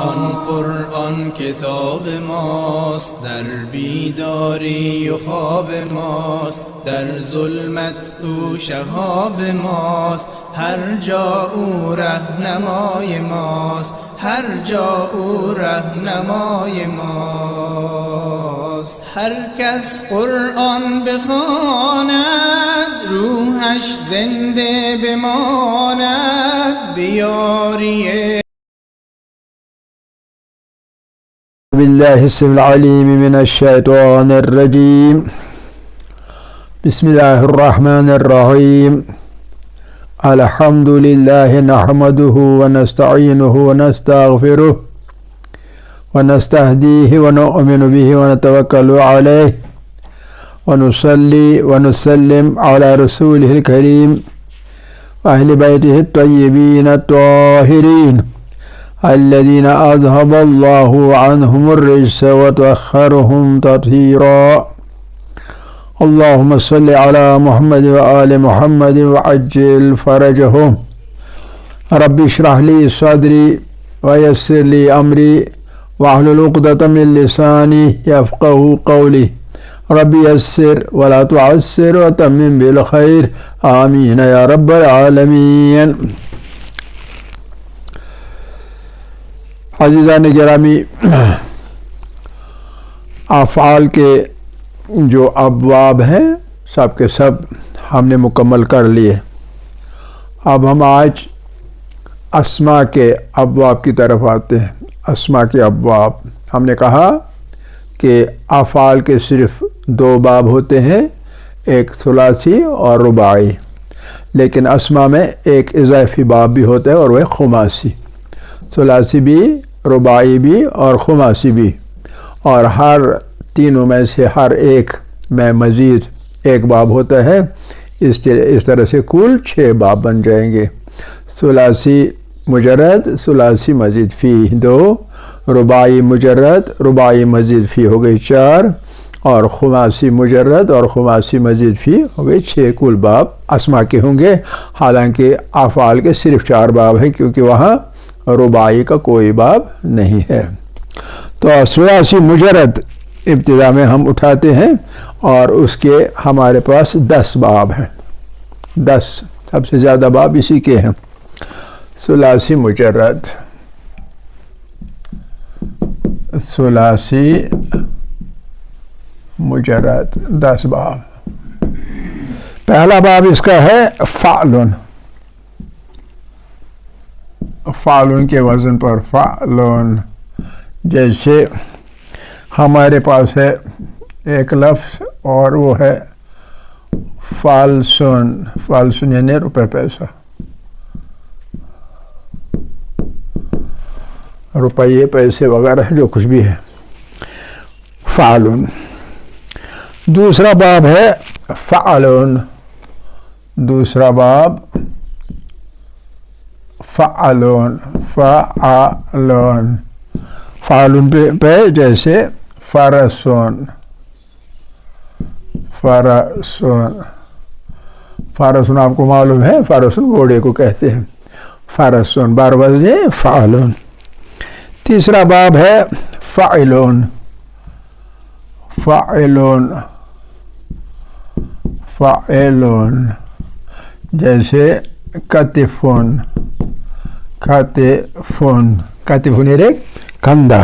قرآن کتاب ماست، در بیداری و خواب ماست، در ظلمت او شهاب ماست، هر جا او رهنمای ماست، هر جا او رهنمای ماست. هر کس قرآن بخواند روحش زنده بماند، بیاری بالله السميع العليم من الشيطان الرجيم. بسم الله الرحمن الرحيم. الحمد لله نحمده ونستعينه ونستغفره ونستهديه ونؤمن به ونتوكل عليه ونصلي ونسلم على رسوله الكريم وأهل بيته الطيبين الطاهرين الذين أذهب الله عنهم الرجس وطهرهم تطهيرا. اللهم صل على محمد وآل محمد وعجل فرجهم. رب اشرح لي صدري ويسر لي أمري واحلل عقدة من لساني يفقهوا قولي. رب يسر ولا تعسر وتمم بالخير آمين يا رب العالمين. عزیزان گرامی، افعال کے جو ابواب ہیں سب کے سب ہم نے مکمل کر لیے. اب ہم آج اسماء کے ابواب کی طرف آتے ہیں. اسماء کے ابواب، ہم نے کہا کہ افعال کے صرف دو باب ہوتے ہیں، ایک ثلاثی اور رباعی، لیکن اسماء میں ایک اضافی باب بھی ہوتا ہے اور وہ خماسی. ثلاثی بھی، رباعی بھی اور خماسی بھی، اور ہر تینوں میں سے ہر ایک میں مزید ایک باب ہوتا ہے. اس طرح سے کل 6 باب بن جائیں گے. ثلاثی مجرد، ثلاثی مزید فی 2، رباعی مجرد، رباعی مزید فی ہو گئی 4، اور خماسی مجرد اور خماسی مزید فی ہو گئی 6. کل باب اسماء کے ہوں گے، حالانکہ افعال کے صرف 4 باب ہیں کیونکہ وہاں رباعی کا کوئی باب نہیں ہے. تو ثلاثی مجرد ابتدا میں ہم اٹھاتے ہیں اور اس کے ہمارے پاس 10 باب ہیں. 10 سب سے زیادہ باب اسی کے ہیں. ثلاثی مجرد، ثلاثی مجرد 10 باب. پہلا باب اس کا ہے فعلن. فعلن کے وزن پر فعلن، جیسے ہمارے پاس ہے ایک لفظ اور وہ ہے فالسن. فالسن یعنی روپے پیسہ، روپیے پیسے وغیرہ جو کچھ بھی ہے فعلن. دوسرا باب ہے فعلن. دوسرا باب فعلن. فعلن، فعلن پہ جیسے فرسون. فرسون، فرسون آپ کو معلوم ہے، فرسون گھوڑے کو کہتے ہیں. فرسون بار وزن فعلن. تیسرا باب ہے فعلن. فعلن، فعلن جیسے کتفون. کتفون، کتفون یعنی کندھا.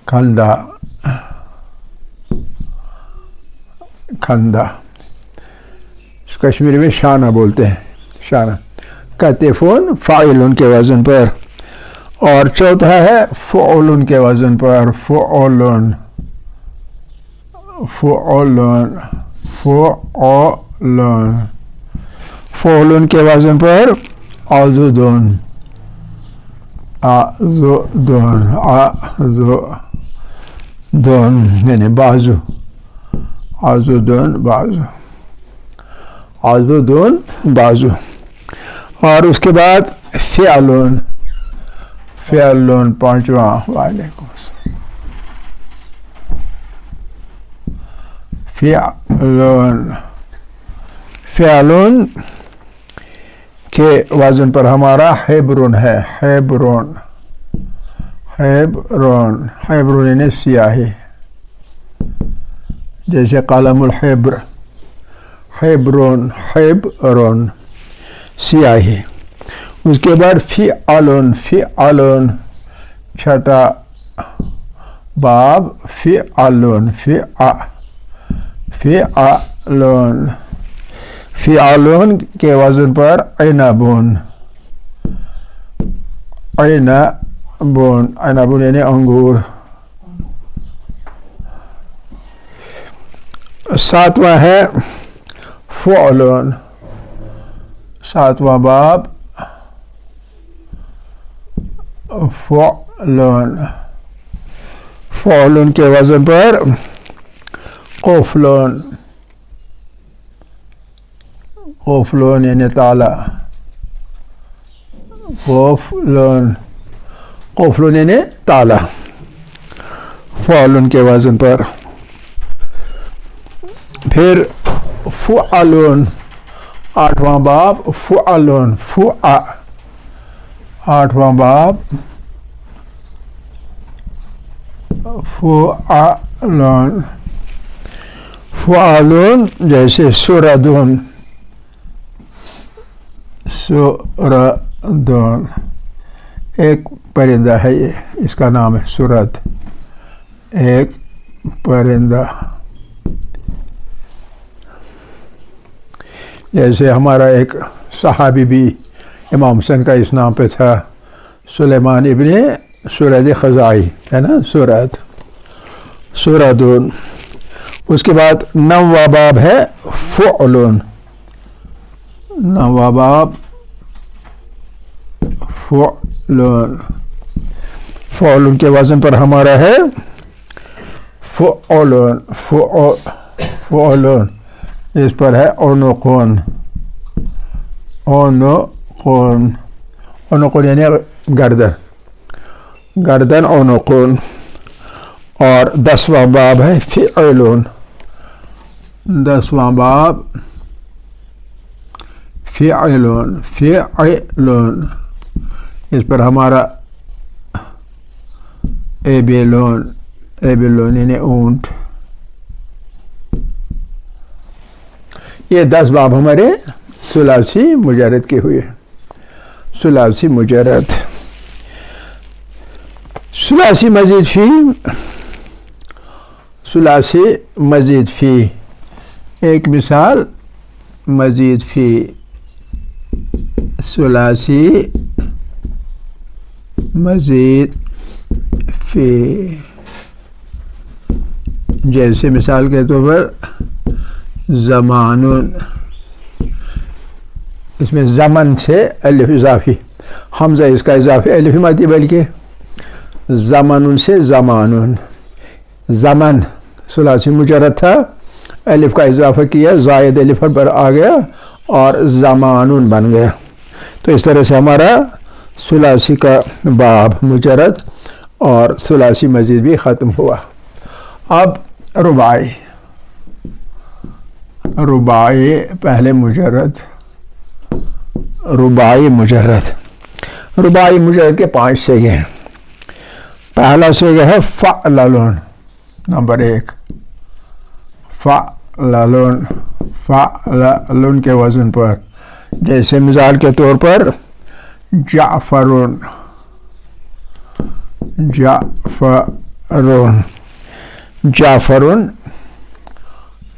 کندھا، کندھا کشمیری میں شانہ بولتے ہیں، شانہ. کتفون فاعلن کے وزن پر. اور چوتھا ہے فعلن کے وزن پر. فعلن، فعلن، فعلن. فعلن کے وزن پر عضدن. عضدن، عضدن یعنی بازو. عضدن بازو، عضدن بازو. اور اس کے بعد فعلن. فعلن پانچواں. وعلیکم السلام. فعلن، فعلن کے وزن پر ہمارا حبرن ہے. حبرن، حبرون، حبرون یعنی سیاہی، جیسے قلم الحبر، حبرون، حبرون سیاہی۔ اس کے بعد فعلون، فعلون چھٹا باب، فعلون، فعلون، فعلون کے وزن پر عنبون، عنبون، عنبون یعنی انگور۔ ساتواں ہے فعلون، ساتواں باب فعلون، فعلون کے وزن پر قفلون، قفلون یعنی تالا، قفلون، قفلون یعنی تالا، فعلون کے وزن پر۔ پھر فعلون، آٹھواں باب فعلون، آٹھواں باب فعلون، فعلون جیسے سردون، سردون ایک پرندہ ہے، یہ اس کا نام ہے سرد، ایک پرندہ۔ جیسے ہمارا ایک صحابی بھی امام حسین کا اس نام پہ تھا، سلیمان ابن سرد خزائی ہے نا، سرد، سردون۔ اس کے بعد نواں باب ہے فعلون، نواں باب فعلون، فعلون کے وزن پر ہمارا ہے فعلون، فعلون اس پر ہے عنقون، عنقون، عنقون یعنی گردن، گردن عنقون۔ اور 10واں باب ہے فعلون، 10واں باب فعلون، فعلون اس پر ہمارا ایبلون، ایبلون یعنی اونٹ۔ یہ 10 باب ہمارے ثلاثی مجرد کے ہوئے، ثلاثی مجرد۔ ثلاثی مزید فی، ثلاثی مزید فی، ایک مثال مزید فی، ثلاثی مزید فی، جیسے مثال کے طور پر زمانون، اس میں زمن سے الف اضافی، حمزہ اس کا اضافی الف ماتی، بلکہ زمن سے زمانون، زمن ثلاثی مجرد تھا، الف کا اضافہ کیا، زائد الف پر آ گیا اور زمانون بن گیا۔ تو اس طرح سے ہمارا ثلاثی کا باب مجرد اور ثلاثی مزید بھی ختم ہوا۔ اب رباعی، رباعی پہلے مجرد، رباعی مجرد، رباعی مجرد کے 5 صیغے ہیں۔ پہلا صیغہ ہے فعلون، نمبر 1 فعلون، فعلون کے وزن پر، جیسے مثال کے طور پر جعفرون، جعفرون، جعفرون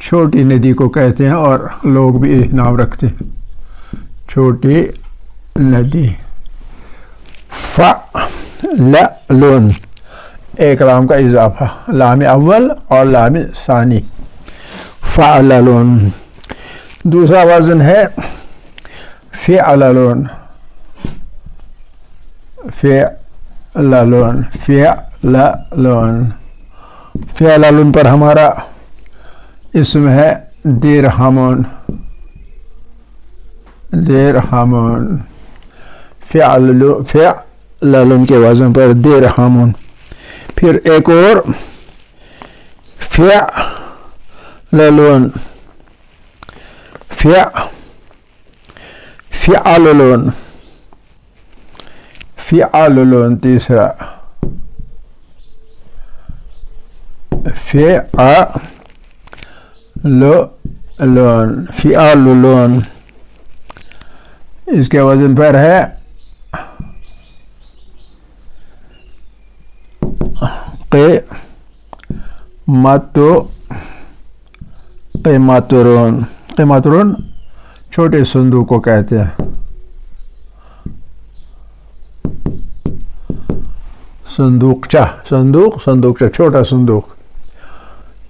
چھوٹی ندی کو کہتے ہیں اور لوگ بھی نام رکھتے ہیں، چھوٹی ندی۔ فعلون ایک لام کا اضافہ، لام اول اور لام ثانی، فعلون۔ دوسرا وزن ہے فعلون، فعلون، فعلون، فعلون پر ہمارا اسم ہے درہمون، درہمون، فعلون کے وزن پر درہمون۔ پھر ایک اور فعلون، فعلون، فعلون تیسرا، فعلون فعلون، اس کے وزن پر ہے قیماترون. قیماترون چھوٹے صندوق کو کہتے ہیں. صندوقچہ، صندوقچہ چھوٹا صندوق،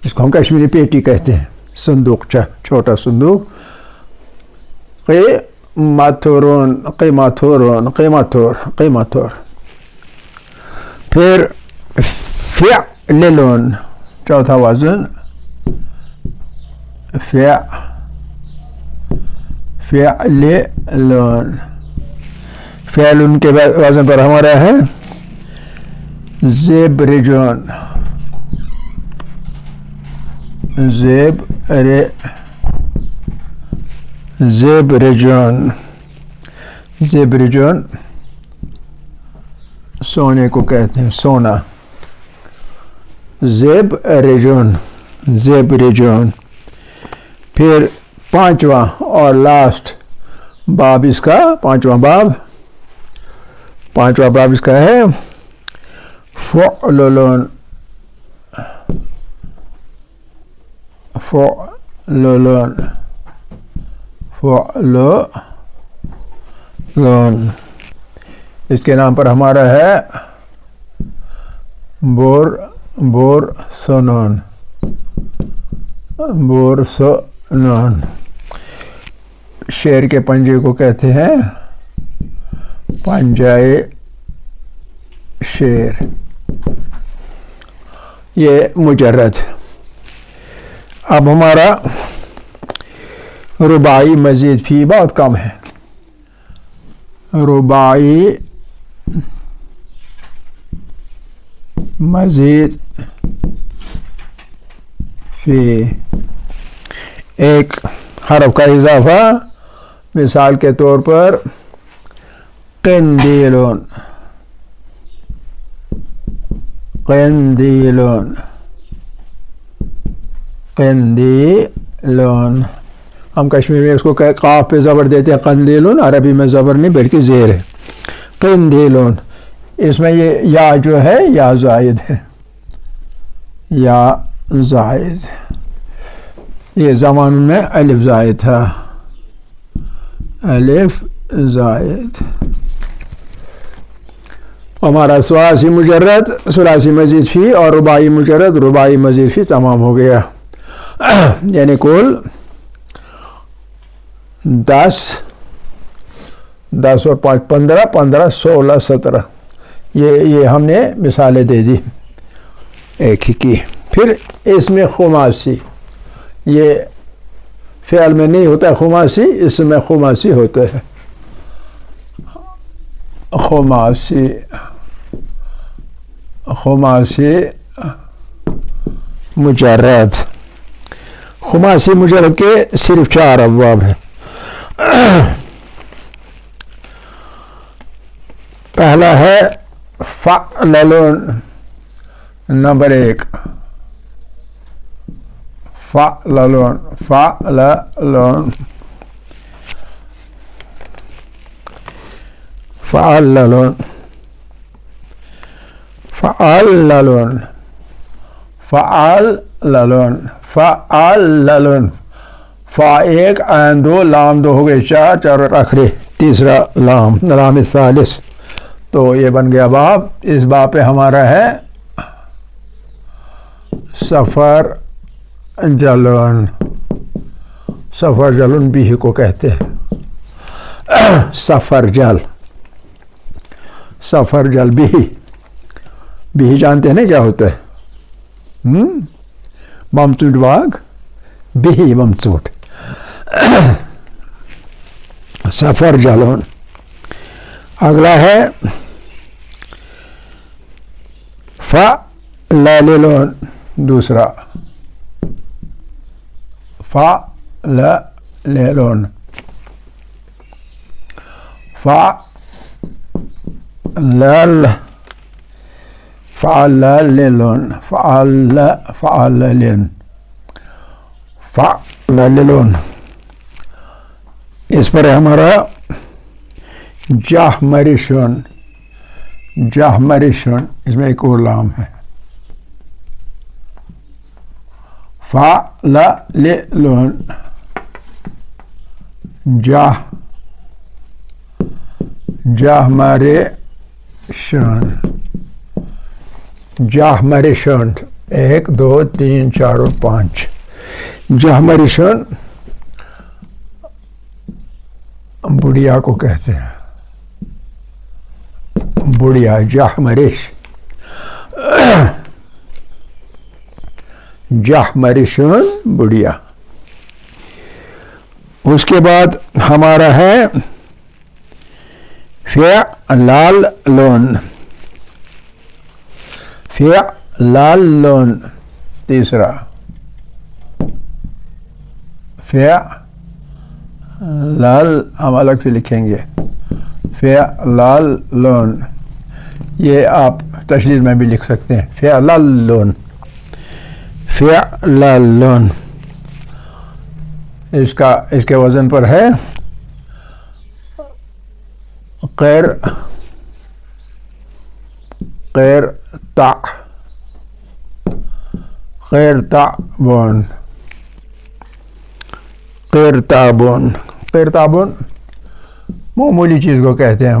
جس کو ہم کشمیری پیٹی کہتے ہیں. صندوقچہ چھوٹا صندوق. قیماترون قیماترون قیماتور. پھر فعلون چوتھا وزن. فعلون. فعلون کے وزن پر ہمارا ہے زبرجون. زبرجون سونے کو کہتے ہیں، سونا. زبرجون. پھر پانچواں اور لاسٹ باب اس کا، پانچواں باب اس کا ہے فعلون. اس کے نام پر ہمارا ہے بورسونون. شیر کے پنجے کو کہتے ہیں پنجائے شیر. یہ مجرد. اب ہمارا رباعی مزید فی بہت کم ہے. رباعی مزید فی، ایک حرف کا اضافہ. مثال کے طور پر قندیلون. ہم کشمیر میں اس کو قاف پہ زبر دیتے ہیں قندیلون. عربی میں زبر نہیں بلکہ زیر ہے. قندیلون. اس میں یہ یا جو ہے یا زائد ہے. یا زائد. یہ زمان میں الف زائد تھا. الف زائد. ہمارا ثلاثی مجرد، ثلاثی مزید فی اور رباعی مجرد، رباعی مزید فی تمام ہو گیا. یعنی کل 10 اور 5 15 16 17. یہ ہم نے مثالیں دے دی ایک ہی کی. پھر اس میں خماسی، یہ فعل میں نہیں ہوتا خماسی، اس میں خماسی ہوتا ہے. خماسی مجرد. خماسی مجرد کے صرف 4 ابواب ہیں. پہلا ہے فعلون نمبر 1. فعلون فا 1 عین 2 لام 2 ہو گئے 4 آخری تیسرا لام ثالث. تو یہ بن گیا باب. اس باب پہ ہمارا ہے سفر جلون بھی کو کہتے ہیں. سفر جل بھی جانتے ہیں نا کیا ہوتا ہے؟ ممچوٹ باغ بھی ممچوٹ. سفر جلون. اگلا ہے فعلون دوسرا. فعلون فعللون فعللن فعللون. اس پر ہمارا جہمرشون. جہمرشون اس میں ایک اور لام ہے. فعللون جہمرشون. جہمرشون 1 2 3 4 اور 5. جہمرشون بڑھیا کو کہتے ہیں. بڑھیا جہمرش. جہمرشون بڑھیا. اس کے بعد ہمارا ہے فعللون. فعللون تیسرا. ہم الگ سے لکھیں گے. فعللون یہ آپ تشدید میں بھی لکھ سکتے ہیں. فعللون فعللون. اس کے وزن پر ہے قرطابون. قرطابون. قرطابون معمولی چیز کو کہتے ہیں.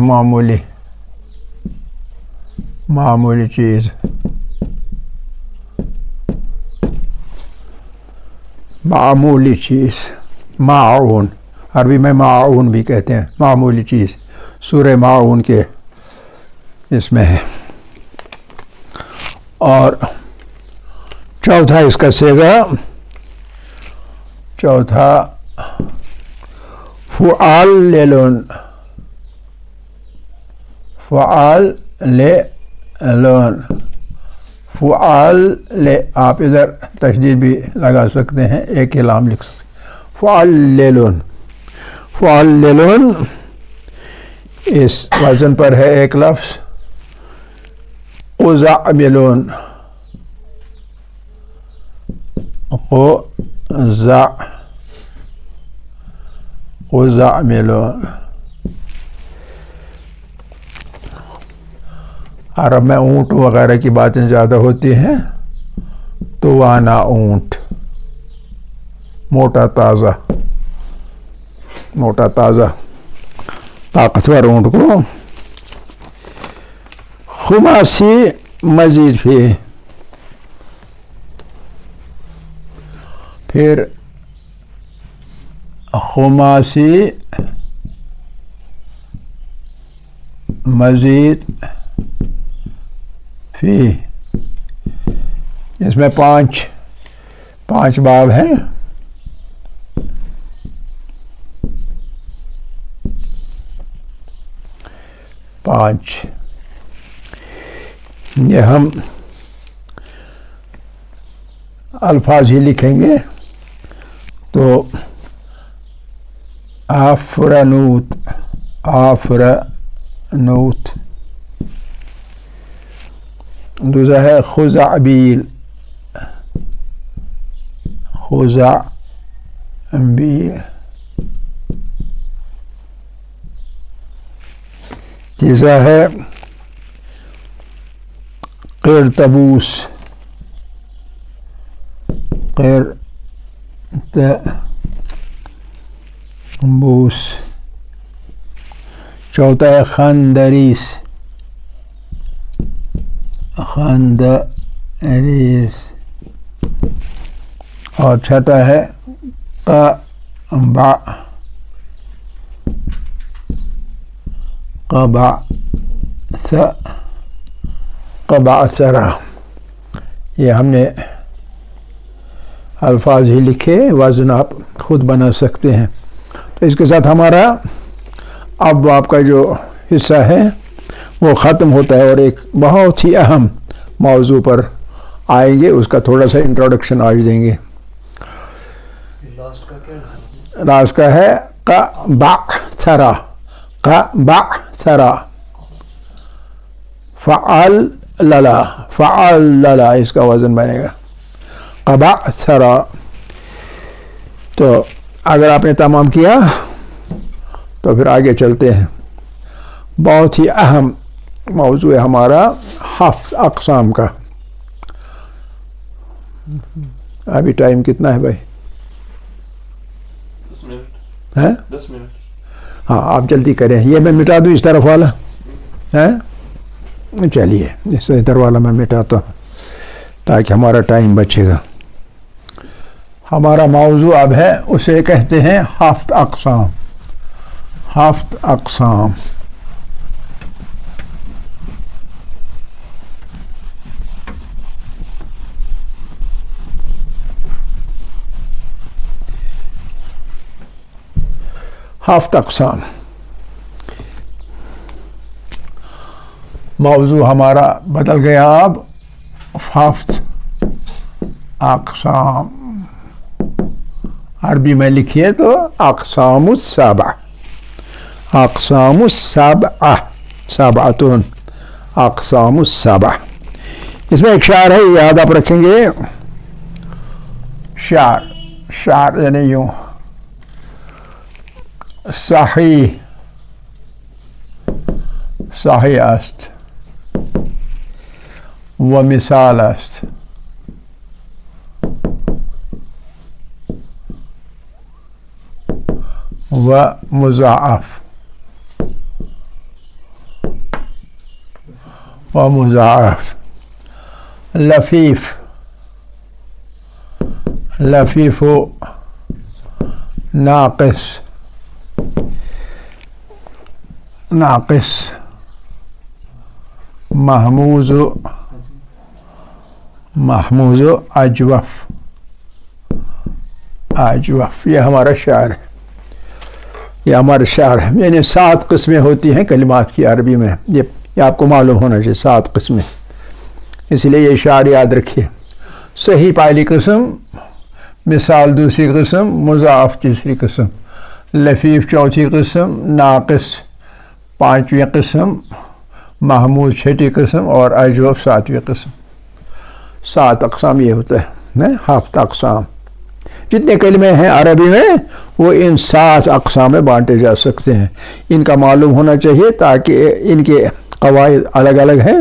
معمولی چیز. معمولی چیز. معاون عربی میں معاون بھی کہتے ہیں. معمولی چیز سورہ معاون کے اس میں ہے. اور چوتھا اس کا صیغہ چوتھا فعللون. فعللون آپ ادھر تشدید بھی لگا سکتے ہیں. ایک ہی لام لکھ سکتے ہیں. فعللون. فعللون اس وزن پر ہے ایک لفظ قزعملون. قزعملون. عرب میں اونٹ وغیرہ کی باتیں زیادہ ہوتی ہیں. توانا اونٹ موٹا تازہ طاقتور اونٹ کو. خماسی مزید پھر خماسی مزید فی. اس میں پانچ باب ہیں. یہ ہم الفاظ ہی لکھیں گے. تو آفرنوت. دوسرا ہے خزعبیل. تیسرا ہے قرطبوس. چوتھا ہے خندریس. اور چھٹا ہے قبعثرہ. یہ ہم نے الفاظ ہی لکھے. وزن آپ خود بنا سکتے ہیں. تو اس کے ساتھ ہمارا ابواب کا جو حصہ ہے وہ ختم ہوتا ہے. اور ایک بہت ہی اہم موضوع پر آئیں گے. اس کا تھوڑا سا انٹروڈکشن آج دیں گے. لاسٹ کا ہے قبعثرہ. فعلل فعلل اس کا وزن بنے گا قبعثر. تو اگر آپ نے تمام کیا تو پھر آگے چلتے ہیں. بہت ہی اہم موضوع ہے ہمارا حفظ اقسام کا. ابھی ٹائم کتنا ہے بھائی؟ 10 منٹ. 10 منٹ. ہاں آپ جلدی کریں. یہ میں مٹا دوں اس طرف والا ہے. چلیے اس ادھر والا میں مٹاتا ہوں تاکہ ہمارا ٹائم بچے گا. ہمارا موضوع اب ہے اسے کہتے ہیں ہفت اقسام. ہفت اقسام. ہفت اقسام موضوع ہمارا بدل گیا اب. ہفت اقسام عربی میں لکھیے تو اقسام السبع. اقسام السبع سبعۃ اقسام السبع. اس میں ایک شعر ہے یاد آپ رکھیں گے. شعر یعنی یوں صحیح است و مثال است و مضاعف لفیف و ناقص محموز و اجوف. یہ ہمارا شعر ہے. یہ ہمارا شعر ہے. یعنی 7 قسمیں ہوتی ہیں کلمات کی عربی میں. یہ آپ کو معلوم ہونا چاہیے 7 قسمیں. اس لیے یہ شعر یاد رکھیے. صحیح پہلی قسم، مثال دوسری قسم، مضاعف تیسری قسم، لفیف چوتھی قسم، ناقص 5ویں قسم، محمود 6ٹھی قسم اور اجوف 7ویں قسم. 7 اقسام یہ ہوتا ہے. ہفت اقسام جتنے کلمے ہیں عربی میں وہ ان 7 اقسام میں بانٹے جا سکتے ہیں. ان کا معلوم ہونا چاہیے تاکہ ان کے قواعد الگ الگ ہیں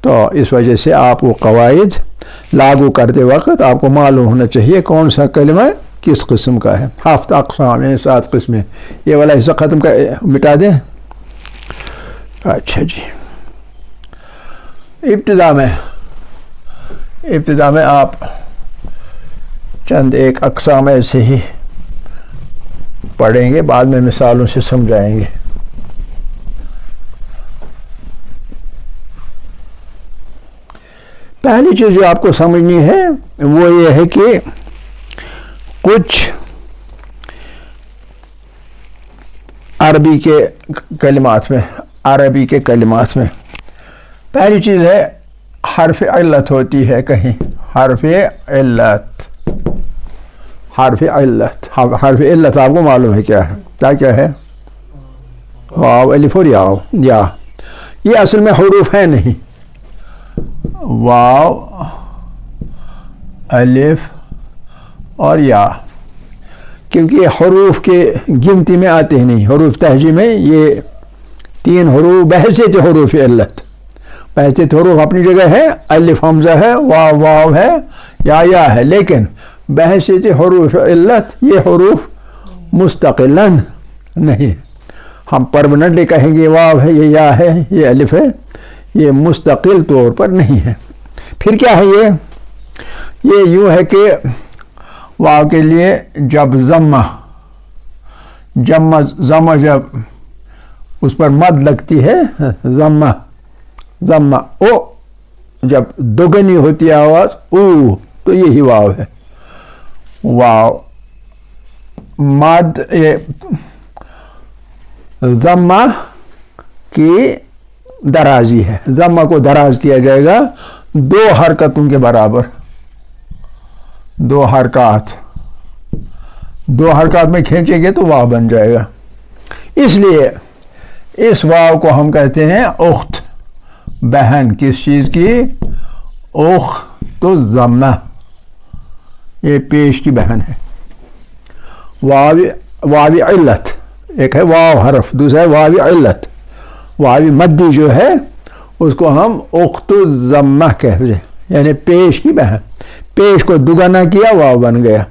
تو اس وجہ سے آپ وہ قواعد لاگو کرتے وقت آپ کو معلوم ہونا چاہیے کون سا کلمہ کس قسم کا ہے. ہفت اقسام یعنی 7 قسمیں. یہ والا حصہ ختم مٹا دیں. اچھا جی. ابتدا میں آپ چند ایک اقسام ایسے ہی پڑھیں گے، بعد میں مثالوں سے سمجھائیں گے. پہلی چیز جو آپ کو سمجھنی ہے وہ یہ ہے کہ کچھ عربی کے کلمات میں پہلی چیز ہے حرف علت ہوتی ہے. کہیں حرف علت آپ کو معلوم ہے کیا ہے؟ کیا ہے؟ واو الف اور یا. یہ اصل میں حروف ہے نہیں. واو الف اور یا کیونکہ یہ حروف کے گنتی میں آتے ہیں نہیں. حروف تہجی میں یہ 3 حروف بحیثیت حروف علت. بحیثیت حروف اپنی جگہ ہے. الف حمزہ ہے، واو ہے، یا ہے. لیکن بحیثیت حروف علت یہ حروف مستقلاً نہیں. ہم پرمننٹلی کہیں گے واو ہے، یہ یا ہے، یہ الف ہے. یہ مستقل طور پر نہیں ہے. پھر کیا ہے یہ یوں ہے کہ واو کے لیے جب ضمہ جب اس پر مد لگتی ہے، ضمہ او جب دوگنی ہوتی ہے آواز او تو یہی واو ہے. واو مد ضمہ کی درازی ہے. ضمہ کو دراز کیا جائے گا 2 حرکتوں کے برابر. 2 حرکات میں کھینچیں گے تو واو بن جائے گا. اس لیے اس واو کو ہم کہتے ہیں اخت، بہن. کس چیز کی؟ اخت الضمہ، یہ پیش کی بہن ہے. واو علت، ایک ہے واو حرف، دوسرا ہے واو علت. واو مدی جو ہے اس کو ہم اخت الضمہ کہتے ہیں، یعنی پیش کی بہن. پیش کو دگنا کیا، واو بن گیا،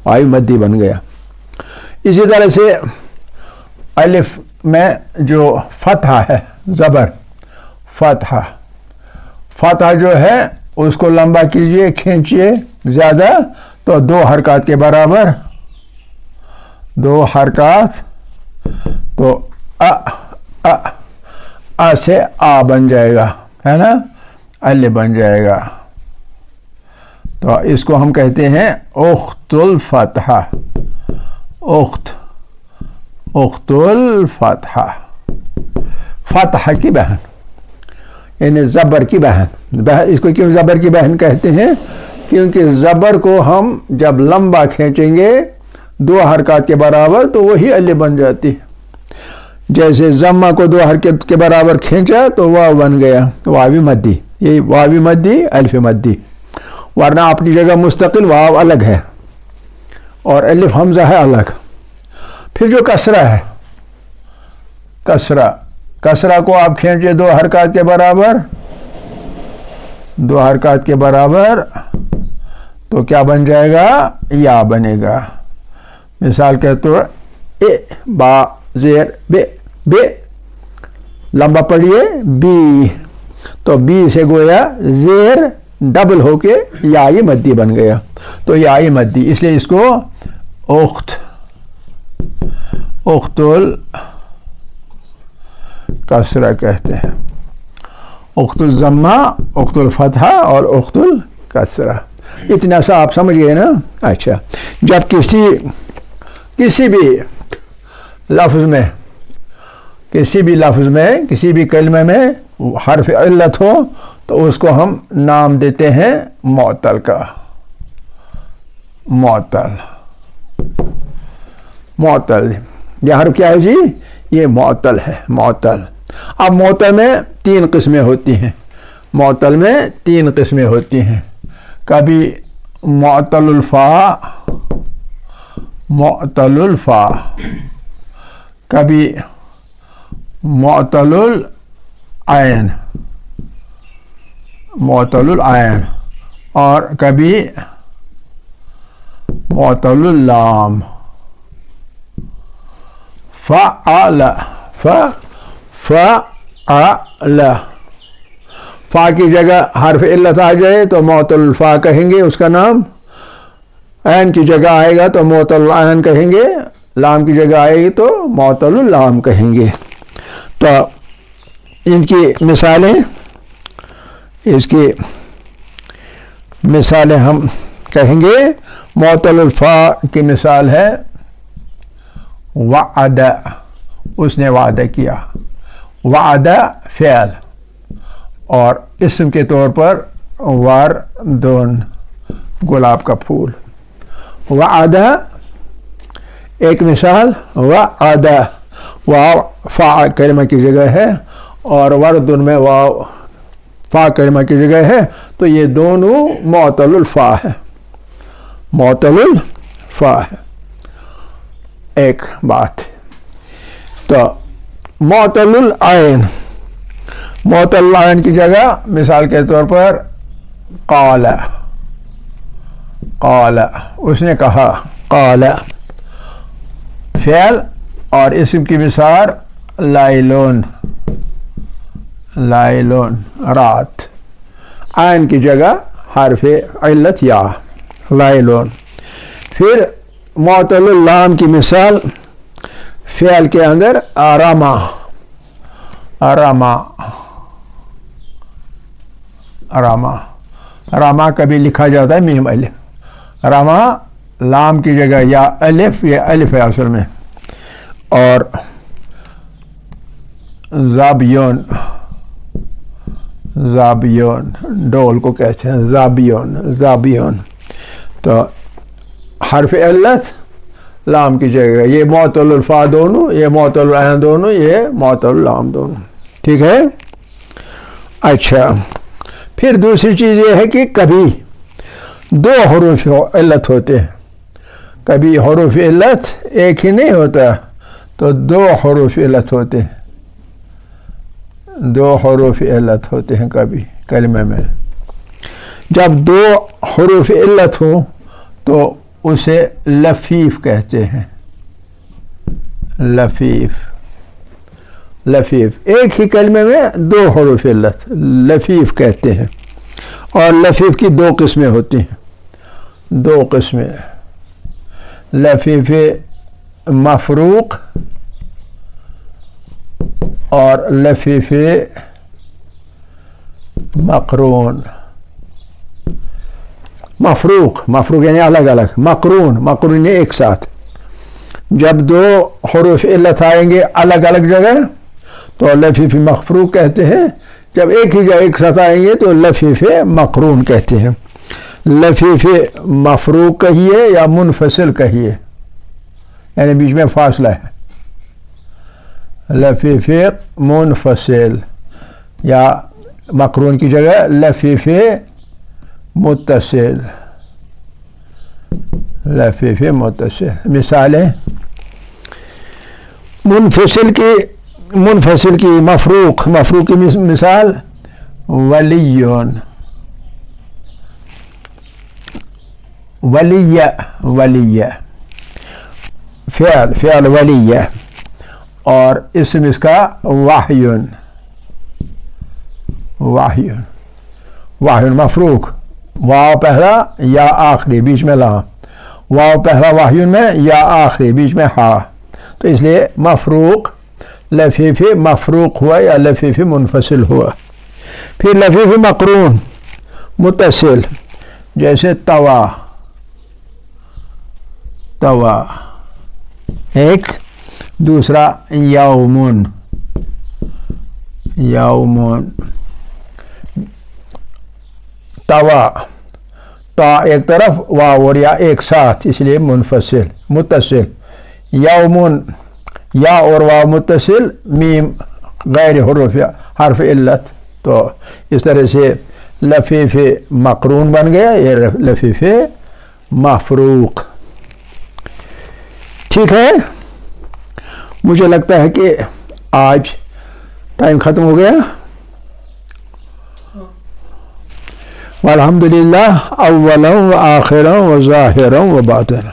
واو مدی بن گیا. اسی طرح سے الف میں جو فتحہ ہے، زبر فتحہ، فتحہ جو ہے اس کو لمبا کیجئے، کھینچیے زیادہ تو 2 حرکات کے برابر، 2 حرکات تو ا سے آ بن جائے گا، ہے نا، ال بن جائے گا. تو اس کو ہم کہتے ہیں اخت الفتحہ، اخت الفتحہ، فتح کی بہن، یعنی زبر کی بہن. اس کو کیوں زبر کی بہن کہتے ہیں؟ کیونکہ زبر کو ہم جب لمبا کھینچیں گے 2 حرکات کے برابر تو وہی ال بن جاتی. جیسے ضمہ کو 2 حرکت کے برابر کھینچا تو واو بن گیا، واو مدی. یہ واو مدی، الف مدی. ورنہ اپنی جگہ مستقل واو الگ ہے اور الف حمزہ ہے الگ. پھر جو کسرہ ہے، کسرہ کو آپ کھینچے 2 حرکات کے برابر، 2 حرکات کے برابر تو کیا بن جائے گا؟ یا بنے گا. مثال کے طور اے با زیر بے، بے لمبا پڑھیے بی، تو بی سے گویا زیر ڈبل ہو کے یائی مدی بن گیا. تو یائی مدی، اس لیے اس کو اخت الکسرہ کہتے ہیں. اخت الضمہ، اخت الفتحہ اور اخت الکسرہ. اتنا سا آپ سمجھ گئے نا؟ اچھا، جب کسی بھی لفظ میں، کسی بھی کلمے میں حرف علت ہو تو اس کو ہم نام دیتے ہیں معطل کا. معطل یہ حرف کیا ہے جی؟ یہ معطل ہے، معطل. اب معطل میں 3 قسمیں ہوتی ہیں. معطل میں 3 قسمیں ہوتی ہیں. کبھی معطل الفا، کبھی معطل العین، اور کبھی معطل اللام. فعل، فا کی جگہ حرف علت آ جائے تو معطل الفا کہیں گے اس کا نام. عین کی جگہ آئے گا تو معطل العین کہیں گے. لام کی جگہ آئے گی تو معطل اللام کہیں گے. تو ان کی مثالیں، اس کی مثالیں ہم کہیں گے. معطل الفا کی مثال ہے وعد، اس نے وعدہ کیا. وعدہ فعل، اور اسم کے طور پر وردن، گلاب کا پھول. وعدہ ایک مثال، وعدہ واو فا کلمہ کی جگہ ہے اور وردن میں واو فا کلمہ کی جگہ ہے، تو یہ دونوں معطل الفا ہے، معطل الفا ہے. ایک بات. تو معطل العین، معطل العین کی جگہ مثال کے طور پر قال، اس نے کہا. قال فعل، اور اسم کی مثال لائلون، رات. عین کی جگہ حرف علت یا، لائلون. پھر معطل اللام کی مثال فعل کے اندر رما، رما کبھی لکھا جاتا ہے میم الف. رما لام کی جگہ یا الف، یہ الف ہے اصل میں. اور زابیون، ڈول کو کہتے ہیں زابیون. تو حرف علت لام کی جگہ، یہ معطل الفا دونوں، یہ معطل العین دونوں، یہ معطل اللام دونوں. ٹھیک ہے. اچھا، پھر دوسری چیز یہ ہے کہ کبھی دو حروف علت ہوتے ہیں، کبھی حروف علت ایک ہی نہیں ہوتا تو دو حروف علت ہوتے ہیں، دو حروف علت ہوتے ہیں کبھی کلمے میں۔ جب دو حروف علت ہو تو اسے لفیف کہتے ہیں، لفیف، لفیف ایک ہی کلمے میں دو حروف علت لفیف کہتے ہیں۔ اور لفیف کی دو قسمیں ہوتی ہیں، دو قسمیں، لفیف مفروق اور لفیف مقرون۔ مفروق، مفروق یعنی الگ الگ، مقرون، مقرون ایک ساتھ۔ جب دو حروف علت آئیں گے الگ الگ جگہ تو لفیف مفروق کہتے ہیں، جب ایک ہی جگہ ایک ساتھ آئیں گے تو لفیف مقرون کہتے ہیں۔ لفیف مفروق کہیے یا منفصل کہیے، یعنی بیچ میں فاصلہ ہے، لفیف منفصل، یا مقرون کی جگہ لفیف متصل، لفیف متصل۔ مثالیں منفصل کی مفروق کی مثال ولیون، ولیہ فعل ولیہ، اور اسم اس کا واحیون، واحیون مفروق، واو پہلا یا آخری بیچ میں لام، واو پہلا واحیون میں یا آخری بیچ میں ہا، تو اس لیے مفروق لفیف مفروق ہوا یا لفیف منفصل ہوا۔ پھر لفیف مقرون متصل، جیسے توا، توا ایک، دوسرا یومن، یومن، توا، تا ایک طرف، واو اور یا ایک ساتھ، اس لیے منفصل متصل۔ یومن، یا اور واو متصل، میم غیر حرف علت، تو اس طرح سے لفیف مقرون بن گیا، یہ لفیف مفروق۔ ٹھیک ہے، مجھے لگتا ہے کہ آج ٹائم ختم ہو گیا۔ والحمدللہ اولا و آخرا و ظاہرا و باطنا۔